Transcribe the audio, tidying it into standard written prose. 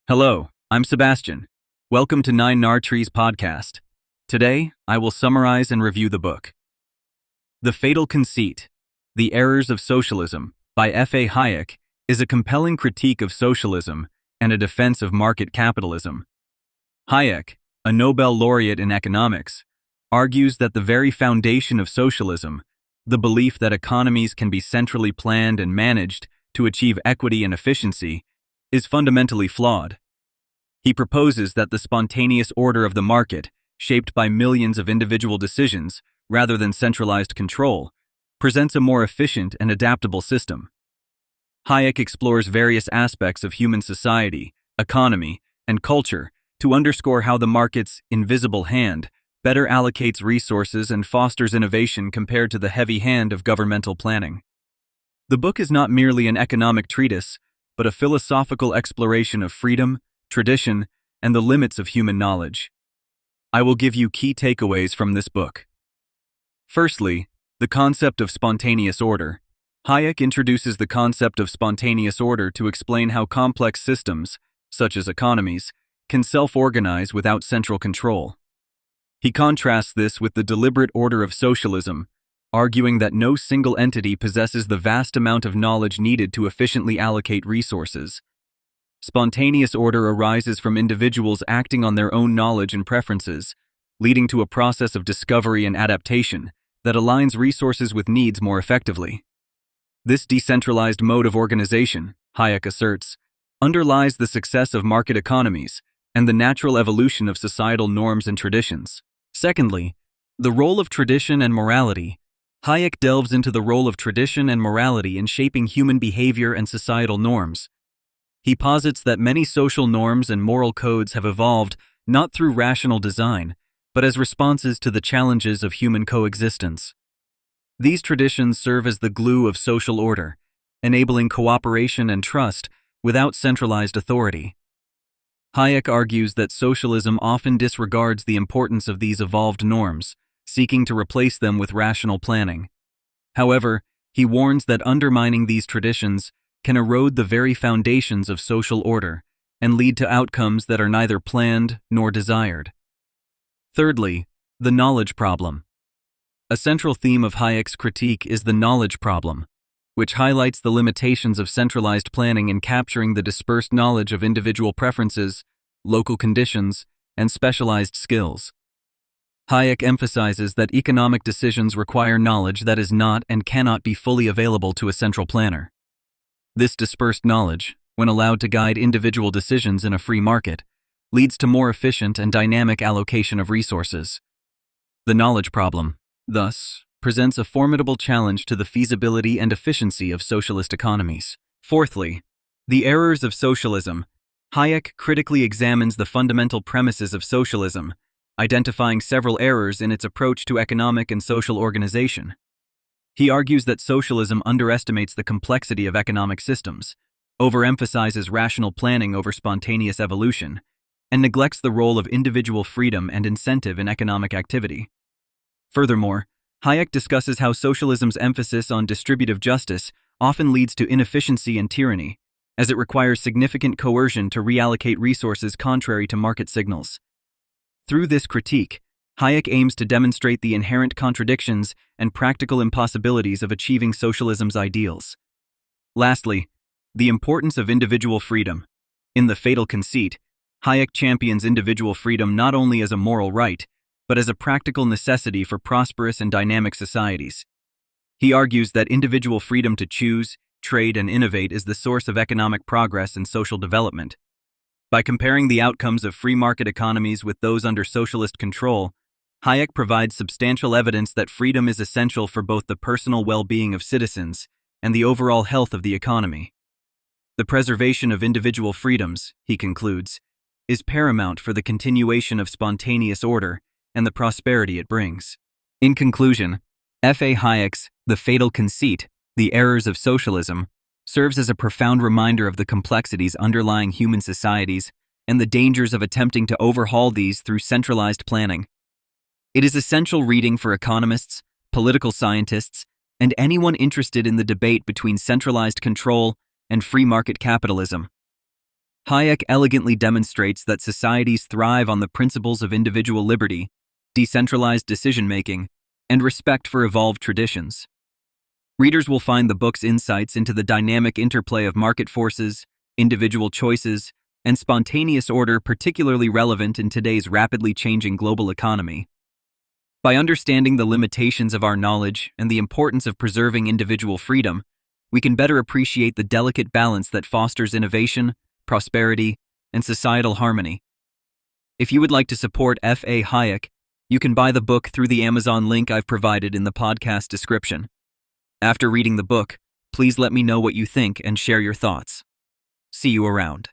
Hello, I'm Sebastian. Welcome to Nine Nar Trees podcast. Today, I will summarize and review the book. The Fatal Conceit: The Errors of Socialism by F.A. Hayek is a compelling critique of socialism and a defense of market capitalism. Hayek, a Nobel laureate in economics, argues that the very foundation of socialism, the belief that economies can be centrally planned and managed to achieve equity and efficiency, is fundamentally flawed. He proposes that the spontaneous order of the market, shaped by millions of individual decisions rather than centralized control, presents a more efficient and adaptable system. Hayek explores various aspects of human society, economy, and culture to underscore how the market's invisible hand better allocates resources and fosters innovation compared to the heavy hand of governmental planning. The book is not merely an economic treatise, but a philosophical exploration of freedom, tradition, and the limits of human knowledge. I will give you key takeaways from this book. Firstly, the concept of spontaneous order. Hayek introduces the concept of spontaneous order to explain how complex systems, such as economies, can self-organize without central control. He contrasts this with the deliberate order of socialism, arguing that no single entity possesses the vast amount of knowledge needed to efficiently allocate resources. Spontaneous order arises from individuals acting on their own knowledge and preferences, leading to a process of discovery and adaptation that aligns resources with needs more effectively. This decentralized mode of organization, Hayek asserts, underlies the success of market economies and the natural evolution of societal norms and traditions. Secondly, the role of tradition and morality. Hayek delves into the role of tradition and morality in shaping human behavior and societal norms. He posits that many social norms and moral codes have evolved not through rational design, but as responses to the challenges of human coexistence. These traditions serve as the glue of social order, enabling cooperation and trust without centralized authority. Hayek argues that socialism often disregards the importance of these evolved norms, seeking to replace them with rational planning. However, he warns that undermining these traditions can erode the very foundations of social order and lead to outcomes that are neither planned nor desired. Thirdly, the knowledge problem. A central theme of Hayek's critique is the knowledge problem, which highlights the limitations of centralized planning in capturing the dispersed knowledge of individual preferences, local conditions, and specialized skills. Hayek emphasizes that economic decisions require knowledge that is not and cannot be fully available to a central planner. This dispersed knowledge, when allowed to guide individual decisions in a free market, leads to more efficient and dynamic allocation of resources. The knowledge problem, thus, presents a formidable challenge to the feasibility and efficiency of socialist economies. Fourthly, the errors of socialism. Hayek critically examines the fundamental premises of socialism, identifying several errors in its approach to economic and social organization. He argues that socialism underestimates the complexity of economic systems, overemphasizes rational planning over spontaneous evolution, and neglects the role of individual freedom and incentive in economic activity. Furthermore, Hayek discusses how socialism's emphasis on distributive justice often leads to inefficiency and tyranny, as it requires significant coercion to reallocate resources contrary to market signals. Through this critique, Hayek aims to demonstrate the inherent contradictions and practical impossibilities of achieving socialism's ideals. Lastly, the importance of individual freedom. In The Fatal Conceit, Hayek champions individual freedom not only as a moral right, but as a practical necessity for prosperous and dynamic societies. He argues that individual freedom to choose, trade, and innovate is the source of economic progress and social development. By comparing the outcomes of free market economies with those under socialist control, Hayek provides substantial evidence that freedom is essential for both the personal well-being of citizens and the overall health of the economy. The preservation of individual freedoms, he concludes, is paramount for the continuation of spontaneous order and the prosperity it brings. In conclusion, F.A. Hayek's The Fatal Conceit: The Errors of Socialism serves as a profound reminder of the complexities underlying human societies and the dangers of attempting to overhaul these through centralized planning. It is essential reading for economists, political scientists, and anyone interested in the debate between centralized control and free market capitalism. Hayek elegantly demonstrates that societies thrive on the principles of individual liberty, decentralized decision-making, and respect for evolved traditions. Readers will find the book's insights into the dynamic interplay of market forces, individual choices, and spontaneous order particularly relevant in today's rapidly changing global economy. By understanding the limitations of our knowledge and the importance of preserving individual freedom, we can better appreciate the delicate balance that fosters innovation, prosperity, and societal harmony. If you would like to support F.A. Hayek, you can buy the book through the Amazon link I've provided in the podcast description. After reading the book, please let me know what you think and share your thoughts. See you around.